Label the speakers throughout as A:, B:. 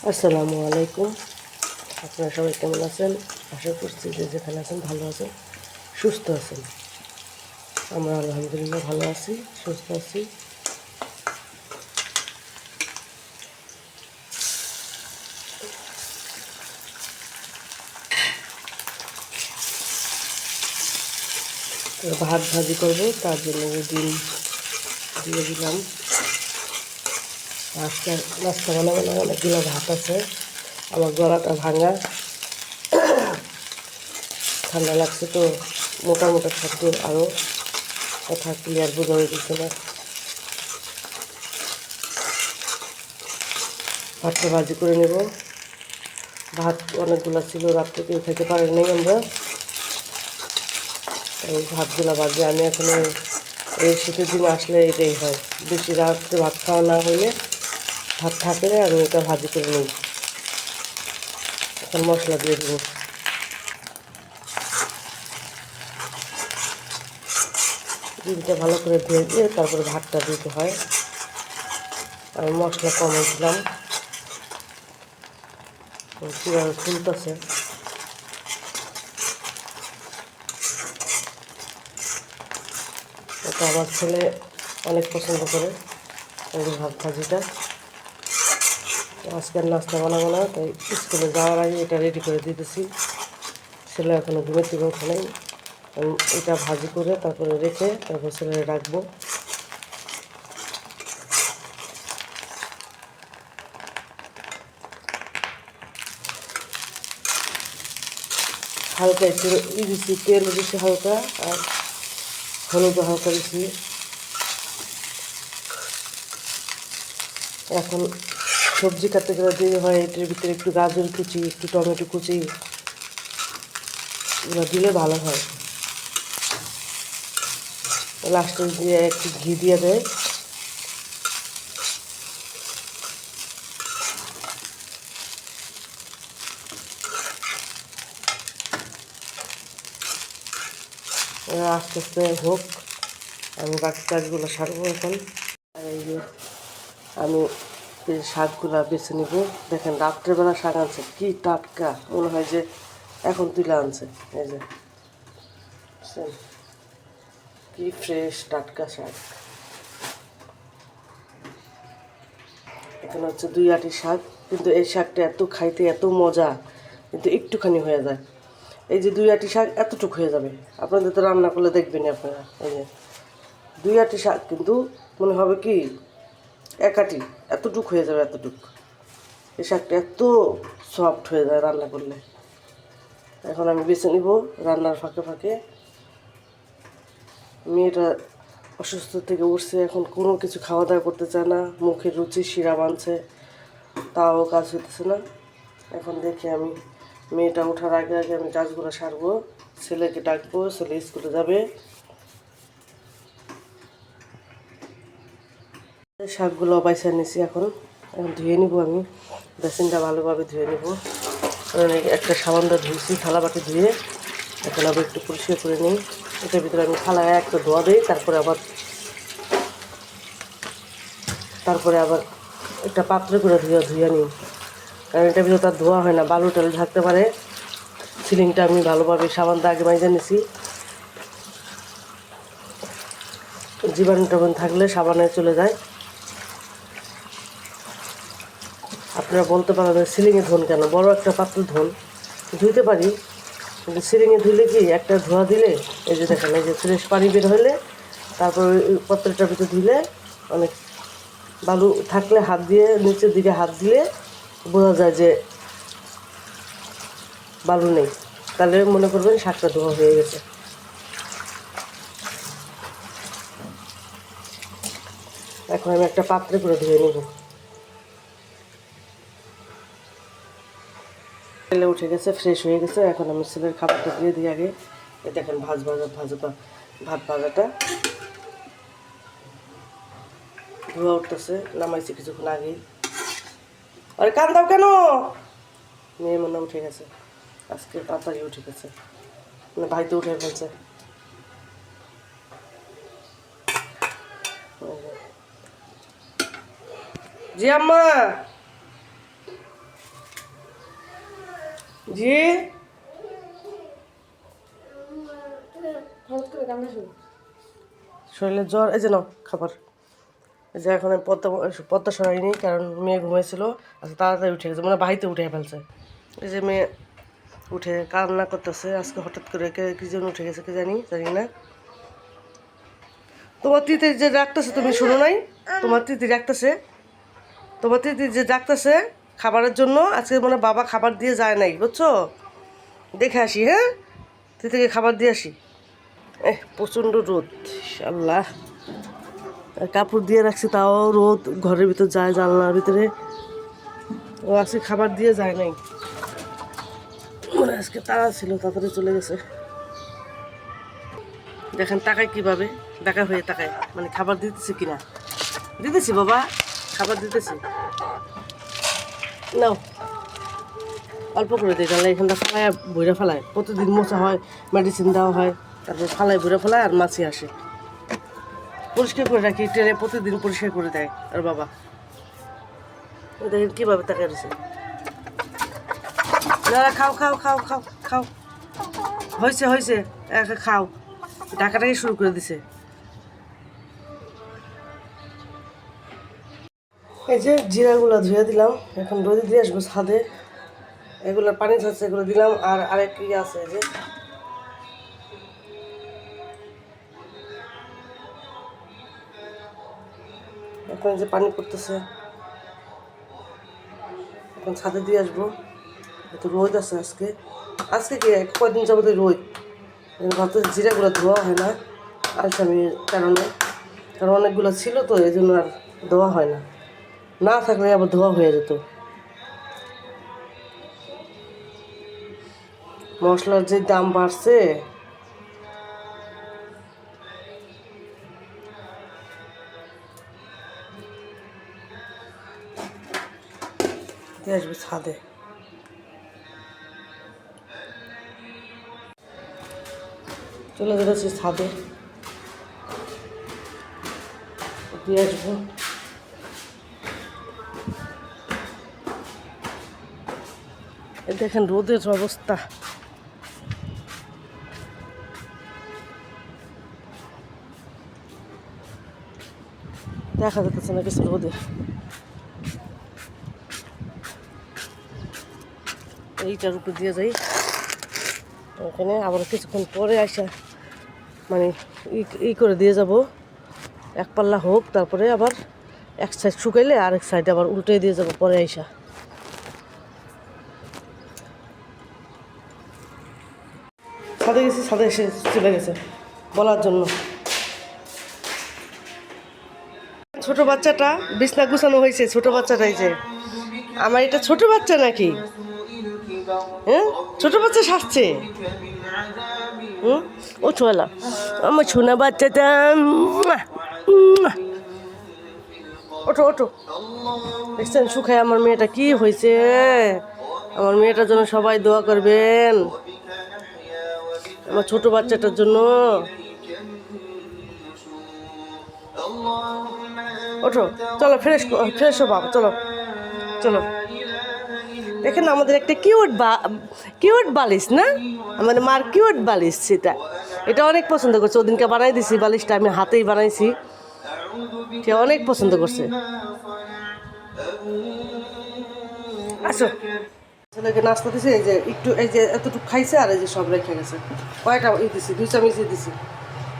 A: আসসালামু আলাইকুম। আপনারা সবাই কেমন আছেন? আশা করছি যে যেখানে আছেন ভালো আছেন, সুস্থ আছেন। আমরা আলহামদুলিল্লাহ ভালো আছি, সুস্থ আছি। ভাত ভাজি করবো, তার জন্য ডিম দিয়ে দিলাম। আজকে নাস্তা বানাবো না, অনেকগুলো ভাত আছে। আমার গলাটা ভাঙা, ঠান্ডা লাগছে তো, মোটা মোটা খাদ্য আরও কথা ক্লিয়ার বোঝা হয়ে গেছে না। ভাতটা ভাজি করে নেব। ভাত অনেকগুলো ছিল, রাত্রে কেউ খেতে পারে নাই আমরা। এই ভাতগুলো ভাজি আমি এখন এই শীতের দিনে আসলে এটাই হয়, বেশি রাত্রে ভাত খাওয়া না হলে ভাত থাকলে আমি এটা ভাজি করে নিই। এখন মশলা দিয়ে দেবো। ডিমটা ভালো করে ধুয়ে দিয়ে তারপরে ভাতটা দিতে হয়। আমি মশলা কমে দিলাম, কীভাবে ফুলতেছে। এটা আমার ছেলে অনেক পছন্দ করে এই ভাত ভাজিটা। আজকের নাস্তা বানাবো না, তাই স্কুলে যাওয়ার আগে এটা রেডি করে দিতেছি। ছেলে এখনও ঘুমের থেকে ওঠে নাই। আমি এটা ভাজি করে তারপরে রেখে তারপর ছেলে রাখবো। হালকা একটু দিচ্ছি, তেল দিচ্ছি হালকা, আর হলুদ হালকা দিচ্ছি। এখন সবজি কাটতে গেলে দিয়ে হয় এটার ভিতরে একটু গাজর কুচি, একটু টমেটো কুচি, এগুলো দিলে ভালো হয়। লাস্টে দিয়ে একটু ঘি দিয়ে দেয়। আস্তে আস্তে হোক, আমি বাকি কাজগুলো সারবো এখন। আর এই যে আমি এই শাকগুলো বেছে নিব। দেখেন রাত্রেবেলা শাক আনছে, কি টাটকা, মনে হয় যে এখন তুলে আনছে। এই যে কি ফ্রেশ টাটকা শাক। এখানে হচ্ছে 2 আঁটি শাক, কিন্তু এই শাকটা এত খাইতে এত মজা, কিন্তু একটুখানি হয়ে যায়। এই যে 2 আঁটি শাক এতটুকু হয়ে যাবে, আপনাদের তো রান্না করলে দেখবেন আপনারা। এই যে 2 আঁটি শাক, কিন্তু মনে হবে কি 1 আঁটি, এতটুকু হয়ে যাবে, এতটুকু। এই শাকটা এত সফট হয়ে যায় রান্না করলে। এখন আমি বেছে নিব রান্নার ফাঁকে ফাঁকে। মেয়েটা অসুস্থ থেকে উঠছে, এখন কোনো কিছু খাওয়া দাওয়া করতে চায় না, মুখের রুচি শিরা বানছে, তাও কাজ হইতেছে না। এখন দেখি আমি মেয়েটা ওঠার আগে আগে আমি কাজগুলো সারবো, ছেলেকে ডাকবো, ছেলে স্কুলে যাবে। শাকগুলো বাইসা নিছি, এখন এখন ধুয়ে নিব আমি। বেসিনটা ভালোভাবে ধুয়ে নিব, কারণ একটা সাবান দিয়ে ধুয়েছি, থালা বাটি ধুয়ে এখন আবার একটু পরিষ্কার করে নিই। এটার ভিতরে আমি থালা একটা ধোয়া দিই, তারপরে আবার একটা পাত্রে করে ধুয়ে নিই, কারণ এটার ভিতরে তার ধোয়া হয় না, বালু টালু থাকতে পারে। সিলিংটা আমি ভালোভাবে সাবান দিয়ে আগে মাইজা নিছি, জীবাণু টাবাণু থাকলে সাবানে চলে যায়। আপনারা বলতে পারেন সিলিংয়ে ধোন কেন, বড় একটা পাত্র ধোন, ধুইতে পারি, কিন্তু সিলিংয়ে ধুলে কি একটা ধোয়া দিলে, এই যে দেখেন এই যে ফ্রেশ পানি বের হলে তারপর ওই পাত্রটার ভিতরে ধুলে অনেক বালু থাকলে হাত দিয়ে নিচের দিকে হাত দিলে বোঝা যায় যে বালু নেই, তাহলে মনে করবেন শাকটা ধোয়া হয়ে গেছে। এখন আমি একটা পাত্রে করে ধুয়ে নেব। ছেলে উঠে গেছে, ফ্রেশ হয়ে গেছে, এখন আমি ছেলের খাবারটা দিয়ে দিই আগে। এই দেখেন ভাত ভাজাটা ধোয়া উঠতেছে, নামাইছি কিছুক্ষণ আগেই। আরে কান দাও কেন, মেয়ে মনে উঠে গেছে, আজকে তাড়াতাড়ি উঠে গেছে, মানে ভাই তো উঠে ফেলছে। জি আম্মা, জি শরীরে জ্বর, এই যে নাও খাবার। এই যে এখন আমি পদ্মা সরাইনি, কারণ মেয়ে ঘুমাইছিল। আচ্ছা তাড়াতাড়ি উঠে গেছে, মানে বাড়িতে উঠে ফেলছে। এই যে মেয়ে উঠে কান্না করতেছে, আজকে হঠাৎ করে কি জন্য উঠে গেছে কি জানি না। তোমার তিতি যে ডাকতেছে তুমি শুনো নাই? তোমার তিতি ডাকতেছে, তোমার তিতি যে ডাকতেছে খাবারের জন্য। আজকে মানে বাবা খাবার দিয়ে যায় নাই, বুঝছো? দেখে আসি, হ্যাঁ তিতিকে খাবার দিয়ে আসি। প্রচণ্ড রোদ, আল্লাহ। আর কাপড় দিয়ে রাখছি তাও রোদ, ঘরের ভিতর যায় জানলার ভিতরে। ও আজকে খাবার দিয়ে যায় নাই, মানে আজকে তাড়া ছিল, তাড়াতাড়ি চলে গেছে। দেখেন তাকায় কীভাবে, দেখা হয়ে তাকায়, মানে খাবার দিতেছি কিনা। দিতেছি বাবা, খাবার দিতেছি, নাও অল্প করে দিই, তাহলে এখানটা ফালায় বইরা ফেলায়। প্রতিদিন মোছা হয়, মেডিসিন দেওয়া হয়, তারপর ফালায় বইরা ফেলায় আর মাছি আসে। পরিষ্কার করে রাখি ট্রেনে, প্রতিদিন পরিষ্কার করে দেয়। আর বাবা দেখেন কীভাবে তাকায় রয়েছে। না খাও খাও খাও খাও খাও, হয়েছে হয়েছে, খাও। ডাকাটাই শুরু করে দিছে। এই যে জিরাগুলো ধুয়ে দিলাম, এখন রোদে দিয়ে আসবো ছাদে। এগুলো পানি ছাড়ছে, এগুলো দিলাম। আর আরেক ইয়ে আছে, এই যে এখন যে পানি পড়তেছে, এখন ছাদে দিয়ে আসবো। এত রোদ আছে আজকে, আজকে কি কয়েকদিন যাবো রোদ। ভাবতে জিরাগুলো ধোয়া হয় না আলসামির কারণে, কারণ অনেকগুলো ছিল তো, এই জন্য আর ধোয়া হয় না। না থাকলে আবার ধোয়া হয়ে যেত। মশলার যে দাম বাড়ছে, দিয়ে আসবো ছাদে। চলে যেতেছি ছাদে, দিয়ে আসবো। দেখেন রোদের অবস্থা, দেখা যাচ্ছে না কিছু রোদে। এইটার উপর দিয়ে যাই, ওখানে আবার কিছুক্ষণ পরে আসা, মানে করে দিয়ে যাব। এক পাল্লা হোক, তারপরে আবার এক সাইড শুকাইলে আরেক সাইড আবার উল্টে দিয়ে যাব পরে আইসা। ছাদে গেছি, ছাদে এসে চলে গেছে বলার জন্য। ছোট বাচ্চাটা বিছনা গুছানো হয়েছে, ছোট বাচ্চাটাই যে আমার, এটা ছোট বাচ্চা নাকি? হ্যাঁ ছোট বাচ্চা সাজছে। ও ছোলা আমার সোনা বাচ্চাটা, ওঠো ওঠো। দেখছেন সুখায় আমার মেয়েটা কি হয়েছে? আমার মেয়েটার জন্য সবাই দোয়া করবেন, আমার ছোট বাচ্চাটার জন্য। ওঠো, চলো ফ্রেশ ফ্রেশ হো বাবা, চলো চলো। দেখেন আমাদের একটা কিউট বালিশ না, আমাদের মার কিউট বালিশ, সেটা এটা অনেক পছন্দ করছে। ওদিনকে বানাই দিছি বালিশটা, আমি হাতেই বানাইছি, সে অনেক পছন্দ করছে। আসো, ছেলেকে নাস্তা দিছি, এই যে একটু, এই যে এতটুকু খাইছে, আর এই যে সব রেখে গেছে। কয়টা দিছি, 2 চামচ দিছি।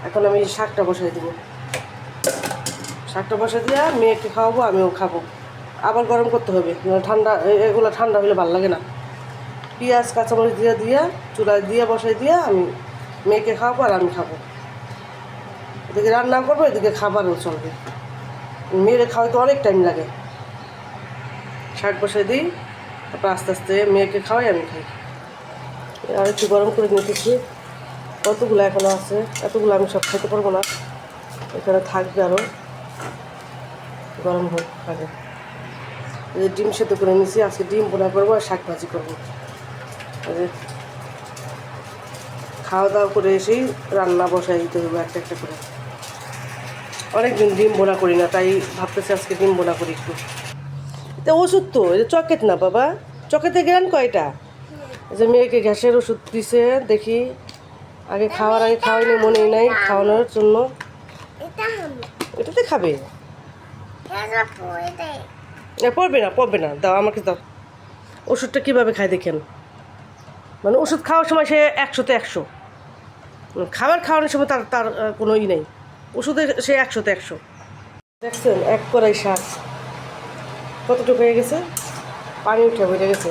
A: এখন আমি শাকটা বসাই দেবো, শাকটা বসাই দিয়ে মেয়েকে খাওয়াবো, আমিও খাবো। আবার গরম করতে হবে, ঠান্ডা, এগুলো ঠান্ডা হলে ভালো লাগে না। পেঁয়াজ কাঁচামরিচ দিয়ে চুলায় দিয়ে বসাই দিয়ে আমি মেয়েকে খাওয়াবো আর আমি খাবো। এদিকে রান্না করবো, এদিকে খাবারও চলবে। মেয়েরে খাওয়াইতে অনেক টাইম লাগে। শাক বসাই দিই, তারপর আস্তে আস্তে মেয়েকে খাওয়াই, আমি খাই। আর একটু গরম করে নিতেছি। কতগুলো এখনও আছে, এতগুলো আমি সব খেতে পারবো না, এখানে থাকবে আরও, গরম হোক আগে। এই যে ডিম সেদ্ধ করে নিয়েছি, আজকে ডিম বোনা করবো আর শাক ভাজি করবো। খাওয়া দাওয়া করে এসেই রান্না বসাই দিতে হবে একটা একটা করে। অনেকদিন ডিম বোনা করি না, তাই ভাবতেছি আজকে ডিম বোনা করি একটু। এটা ওষুধ তো, এটা চকেট না বাবা, চকেটে গ্রান কয়টা? এই যে মেয়েকে গ্যাসের ওষুধ দিছে, দেখি আগে খাওয়ার আগে খাওয়াইনি, মনেই নাই খাওয়ানোর জন্য। এটাতে খাবে? পড়বে না, দাও আমাকে দাও। ওষুধটা কীভাবে খায় দেখেন, মানে ওষুধ খাওয়ার সময় সে 100-তে 100, খাওয়ানোর সময় তার তার কোনো ই নেই, ওষুধে সে 100-তে 100। দেখছেন এক কড়াই শাক কতটুকু হয়ে গেছে, পানি উঠে বেড়ে গেছে।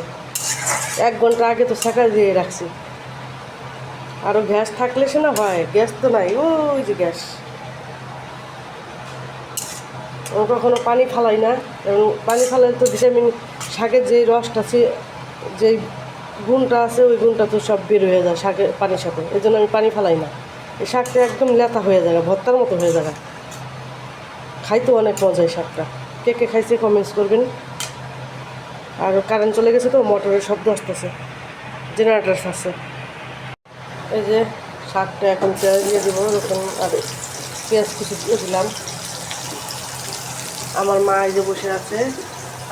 A: 1 ঘন্টা আগে তো শাকা দিয়ে রাখছি। আরও গ্যাস থাকলে সে না হয়, গ্যাস তো নাই, ওই যে গ্যাস। ও কখনো পানি ফালাই না, এবং পানি ফালাই তো ভিটামিন শাকের যে রসটা আছে, যেই গুণটা আছে, ওই গুণটা তো সব বের হয়ে যায় শাকের পানির সাথে। এই জন্য আমি পানি ফালাই না। এই শাকটা একদম লেতা হয়ে যায়, ভর্তার মতো হয়ে যায়। খাইতে অনেক মজা এই শাকটা। কে কে খাইছে কমেন্টস করবেন। আর কারেন্ট চলে গেছে তো, মোটরের শব্দ আসতেছে, জেনারেটার আছে। এই যে শাকটা এখন পেঁয়াজ দিয়ে দেবো, রসুন আর পেঁয়াজ কিছু দিয়ে দিলাম। আমার মা এই যে বসে আছে,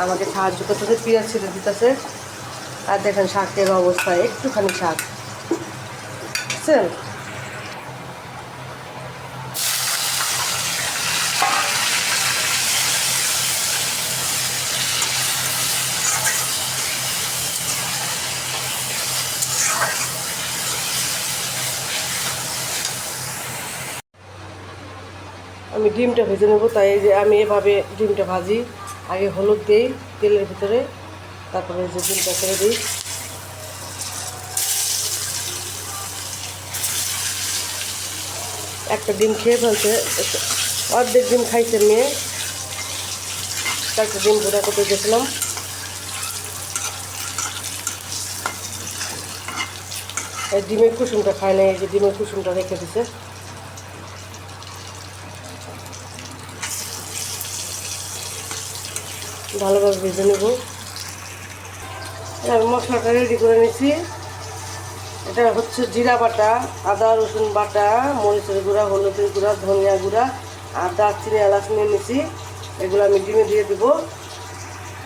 A: আমাকে সাহায্য করতেছে, পেঁয়াজ ছিঁড়ে দিতেছে। আর দেখেন শাকের অবস্থা, একটুখানি শাক বুঝছেন। আমি ডিমটা ভেজে নেবো, তাই যে আমি এভাবে ডিমটা ভাজি। আগে হলুদ দিই তেলের ভিতরে, তারপরে যে ডিমটা করে দিই। একটা ডিম খেয়ে ফেলছে, অর্ধেক ডিম খাইছে মেয়ে, একটা ডিম ভোটা করতে গেছিলাম। এই ডিমের কুসুমটা খায় না, এই যে ডিমের কুসুমটা রেখে দিছে। ভালোভাবে ভেজে নেব। মশলাটা রেডি করে নিয়েছি। এটা হচ্ছে জিরা বাটা, আদা রসুন বাটা, মরিচের গুঁড়া, হলুদের গুঁড়া, ধনিয়া গুঁড়া, আর দারচিনি এলাচ নিয়ে নিয়েছি। এগুলো আমি ডিমে দিয়ে দেব।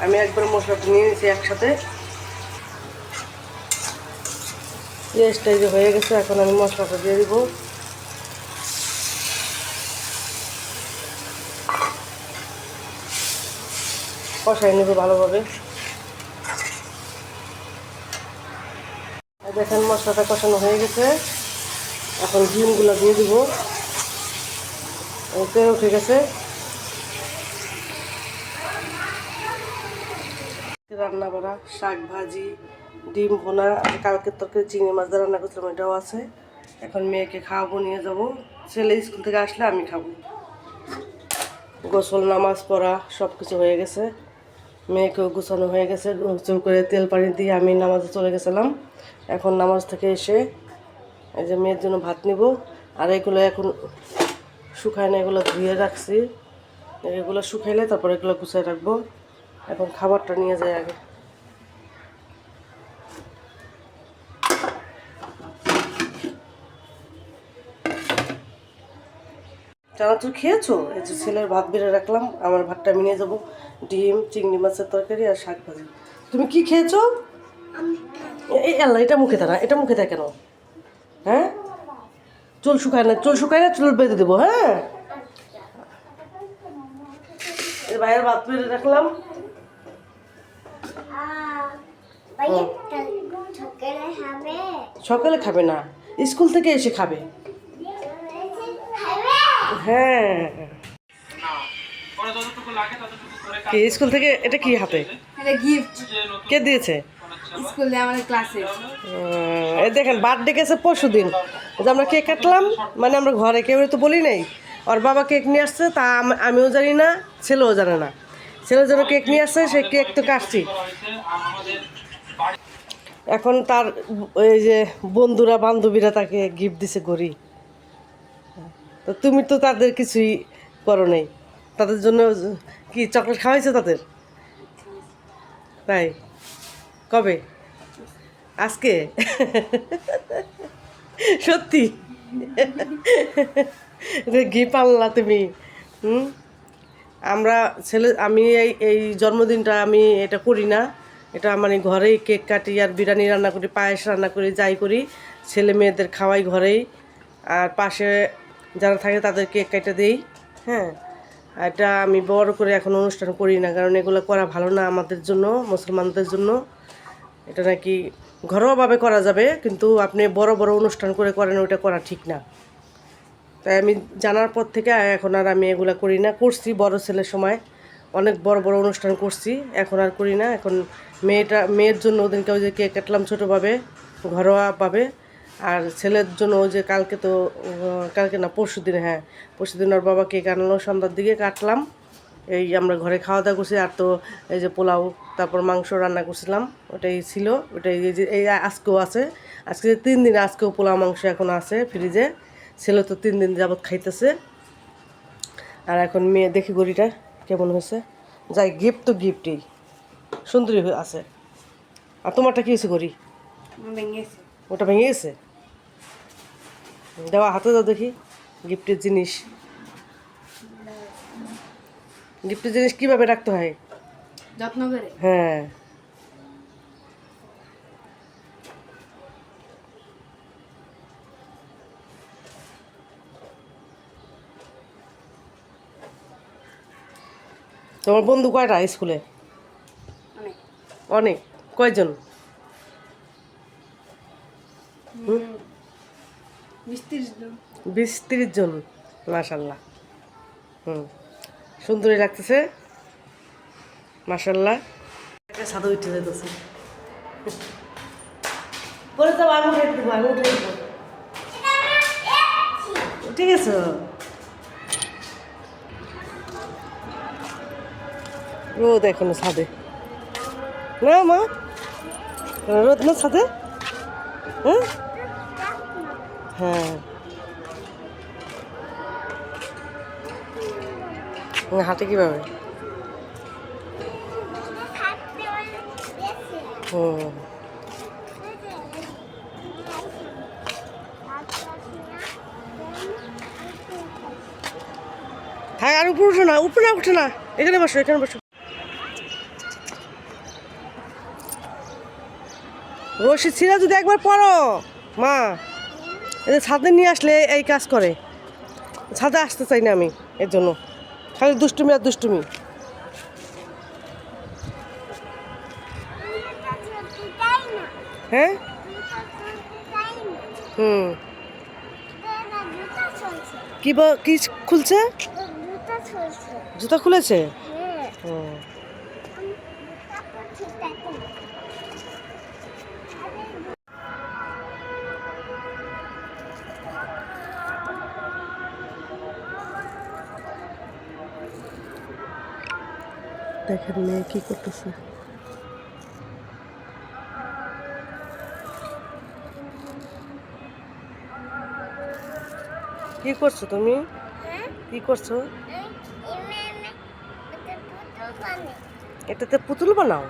A: আমি একবার মশলাটা নিয়ে নিয়েছি একসাথে। পেঁয়াজটা যে হয়ে গেছে, এখন আমি মশলাটা দিয়ে দিব। কষাই নেব ভালোভাবে। দেখেন মশলাটা কষানো হয়ে গেছে, এখন ডিমগুলো দিয়ে দিব। তেল উঠে গেছে। রান্না করা শাক ভাজি, ডিম ভোনা, কালকের তরকারি চিংড়ি মাছ দিয়ে রান্না করছিলাম, এটাও আছে। এখন মেয়েকে খাওয়াবো, নিয়ে যাব। ছেলে স্কুল থেকে আসলে আমি খাবো। গোসল নামাজ পড়া সব কিছু হয়ে গেছে, মেয়েকেও গোছানো হয়ে গেছে। গোসল করে তেল পানি দিয়ে আমি নামাজে চলে গেছিলাম। এখন নামাজ থেকে এসে এই যে মেয়ের জন্য ভাত নিব। আর এগুলো এখন শুকায় না, এগুলো ধুয়ে রাখছি। এগুলো শুকাইলে তারপর এগুলো গুছাই রাখবো। এখন খাবারটা নিয়ে যাই আগে। চানাচুর খেয়েছো? এই যে ছেলের ভাত বেড়ে রাখলাম, আমার ভাতটা আমি নিয়ে যাবো। ডিম, চিংড়ি মাছের তরকারি আর শাক ভাজি। তুমি কি খেয়েছো? এই আল্লাহ, এটা মুখে দেয় না, এটা মুখে দেয় কেন? হ্যাঁ, চুল শুকায় না, চুল শুকায় না, চুল বেঁধে দেবো। হ্যাঁ, এই ভাইয়ের ভাত বেড়ে রাখলাম। সকালে খাবে না, স্কুল থেকে এসে খাবে। হ্যাঁ, স্কুল থেকে এটা কি হাতে?
B: এটা গিফট।
A: কে দিয়েছে?
B: স্কুলে আমাদের ক্লাসে।
A: এই দেখেন বার্থডে গেছে পরশু দিন, যে আমরা কেক কাটলাম, মানে আমরা ঘরে কেউ তো বলি নাই। ওর বাবা কেক নিয়ে আসছে, তা আমিও জানি না, ছেলেও জানে না। ছেলের জন্য কেক নিয়ে আসছে, সেই কেক তো কাটছি। এখন তার ওই যে বন্ধুরা বান্ধবীরা তাকে গিফট দিছে ঘড়ি। তো তুমি তো তাদের কিছুই করো নাই, তাদের জন্য কি চকলেট খাওয়াইছো তাদের? তাই? কবে? আজকে? সত্যি? গিফট আনলা তুমি? আমরা আমি এই জন্মদিনটা আমি এটা করি না, এটা মানে ঘরেই কেক কাটি আর বিরিয়ানি রান্না করি, পায়েস রান্না করি, যাই করি ছেলে মেয়েদের খাওয়াই ঘরেই। আর পাশে যারা থাকে তাদের কেক কেটে দিই। হ্যাঁ, এটা আমি বড় করে এখন অনুষ্ঠান করি না, কারণ এগুলো করা ভালো না আমাদের জন্য, মুসলমানদের জন্য। এটা নাকি ঘরোয়াভাবে করা যাবে, কিন্তু আপনি বড় বড় অনুষ্ঠান করে করেন, ওইটা করা ঠিক না। তাই আমি জানার পর থেকে এখন আর আমি এগুলো করি না। করছি বড় ছেলের সময়, অনেক বড় বড় অনুষ্ঠান করছি, এখন আর করি না। এখন মেয়ের জন্য ওদিনকে ওই যে কেক কাটলাম ছোটোভাবে, ঘরোয়াভাবে। আর ছেলের জন্য ওই যে কালকে না পরশু দিন, হ্যাঁ পরশু দিন ওর বাবা কেক আনলো, সন্ধ্যার দিকে কাটলাম। এই আমরা ঘরে খাওয়া দাওয়া করছি। আর তো এই যে পোলাও, তারপর মাংস রান্না করছিলাম, ওটাই ছিল। ওটাই এই আজকেও আছে, আজকে 3 দিন, আজকেও পোলাও মাংস এখন আছে ফ্রিজে। ছেলে তো 3 দিন যাবৎ খাইতেছে। আর এখন মেয়ে দেখি গড়িটা কেমন হয়েছে। যাই, গিফট তো গিফটই, সুন্দরী আছে। আর তোমারটা কী হয়েছে গড়ি?
B: ভেঙে গেছে।
A: ওটা ভেঙে গেছে? দেওয়া হাতে দাও দেখি। গিফটের জিনিস, গিফটের জিনিস কীভাবে রাখতে হয়?
B: যত্ন করে।
A: হ্যাঁ, তোমার বন্ধু কয়টা স্কুলে?
B: অনেক।
A: অনেক। কয়জন?
B: 20-30 জন।
A: 20-30 জন, মাশাল্লাহ। সুন্দরই লাগতেছে, মাশাল্লাহ। একটা সাদা উঠে যেতেছে। বলে তো আমি উঠে দেবো, আমি উঠে দেবো। ঠিক আছে। রোদ এখনো ছাদে না মা? রোদ না ছাদে? হ্যাঁ হ্যাঁ, হাঁটে কীভাবে? হুম, হ্যাঁ। আর উপরে উঠো না, উপরে উঠো না, এখানে বসো, এখানে বসো। রশি ছিঁড়া যদি একবার পড়ো মা, এই যে ছাদে নিয়ে আসলে এই কাজ করে। ছাদে আসতে চাই না আমি, এর জন্য খালি দুষ্টুমি আর দুষ্টুমি। হ্যাঁ, হুম। কি খুলছে? জুতা খুলেছে? হুম। দেখেন মেয়ে কি করতেছে। কি করছো তুমি? কি করছো? এটাতে পুতুল বানাও?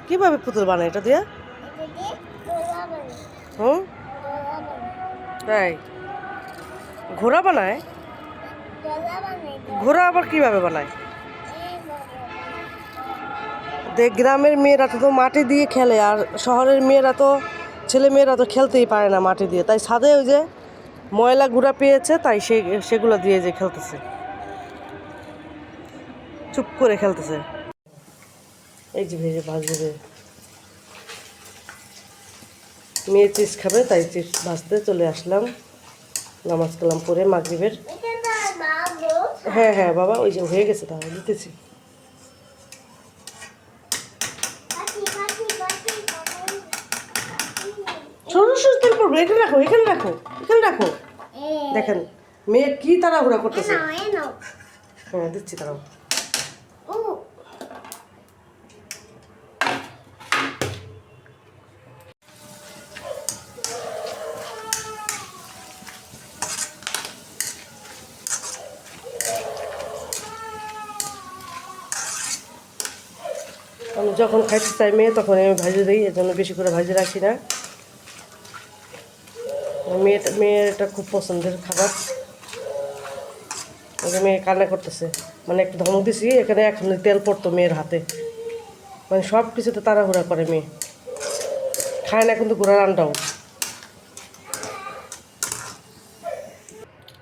A: কিভাবে পুতুল বানায় এটা দিয়ে? হুম, তাই? ঘোড়া বানায়? ঘোড়া আবার কিভাবে বানায়? দেখ, গ্রামের মেয়েরা তো মাটি দিয়ে খেলে, আর শহরের মেয়েরা তো, ছেলে মেয়েরা তো খেলতেই পারে না মাটি দিয়ে। তাই ছাদে ওই যে ময়লা গুঁড়া পেয়েছে, তাই সেগুলো দিয়ে যে খেলতেছে, চুপ করে খেলতেছে। এই যে ভেজে ভাজবে, মেয়ে চিপস খাবে, তাই চিপস ভাজতে চলে আসলাম। নামাজ কালাম পরে মাগরিবের। হ্যাঁ হ্যাঁ বাবা, ওই যে হয়ে গেছে, তাহলে দিতেছি। সরু তেল পড়বে, এখানে রাখো, এখানে রাখো, এখানে রাখো। দেখেন মেয়ে কি তাড়াহুড়া করতেছে। হ্যাঁ দিচ্ছি, তারাও। আমি যখন খাইতে চাই মেয়ে, তখন আমি ভাজে দিই, এর জন্য বেশি করে ভাজে রাখি না। মেয়ের এটা খুব পছন্দের খাবার। ওই যে মেয়ে কান্না করতেছে, মানে একটু ধমক দিছি, এখানে এখন তেল পড়তো মেয়ের হাতে। মানে সব কিছুতে তাড়াহুড়া করে মেয়ে, খায় না কিন্তু ঘোড়ার আন্ডাও।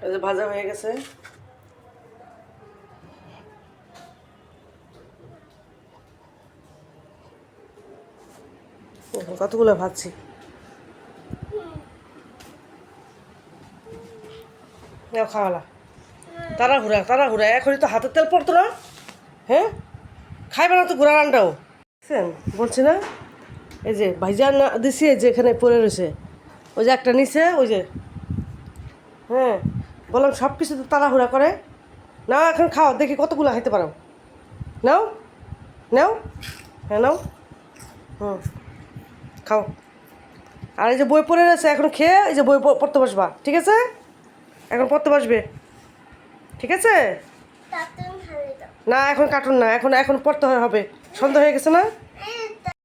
A: এই যে ভাজা হয়ে গেছে, কতগুলো ভাজছি। খাওয়ালা তাড়াহুড়া তাড়াহুড়া, এখনই তো হাতের তেল পড়তো না। হ্যাঁ, খাইবে না তো ঘোড়ার আন্ডাও। বুঝছেন বলছি না, এই যে ভাইজান না দিছি, এই যে এখানে পড়ে রয়েছে, ওই যে একটা নিচে, ওই যে। হ্যাঁ, বললাম সব কিছু তো তাড়াহুড়া করে। নাও এখন খাও, দেখি কতগুলো খাইতে পারো। নাও নাও, হ্যাঁ নাও, হুম খাও। আর এই যে বই পড়ে রয়েছে, এখন খেয়ে এই যে বই পড়তে বসবা, ঠিক আছে? এখন পড়তে বসবে, ঠিক আছে? না এখন কার্টুন না, এখন এখন পড়তে হবে, সন্ধ্যা হয়ে গেছে না।